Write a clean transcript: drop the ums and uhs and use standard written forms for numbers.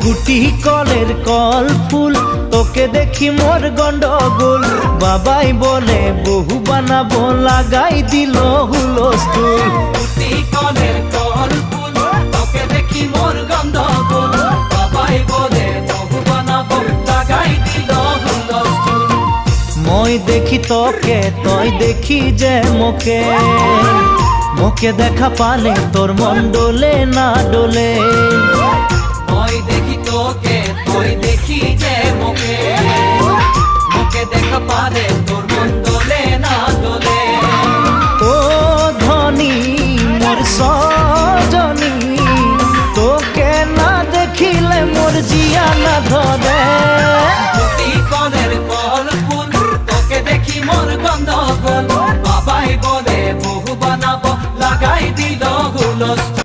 গুটি কলের কল ফুল তোকে দেখি মোর গন্ডগোল বাবাই বলে বহু বানাবো লাগাই দিল হুলস্থুল গুটি কলের কল ফুল তোকে দেখি মোর গন্ডগোল বাবাই বলে বহু বানাবো লাগাই দিল হুলস্থুল মই দেখি তোকে তই দেখি যে মোকে মোকে দেখা পালে তোর মন ডোলে না ডোলে মই দেখি তোকে তুই দেখি যে মোকে মোকে দেখা পারে তোর মন দোলে না দোলে ও ধনী মোর সজনী তোকে না দেখিলে মোর জিয়া না ধরে গুটি কলের কল ফুল তোকে দেখি মোর গন্ডগোল বাবাই বলে বহু বানাবো লাগাই দিল হুলস্থুল।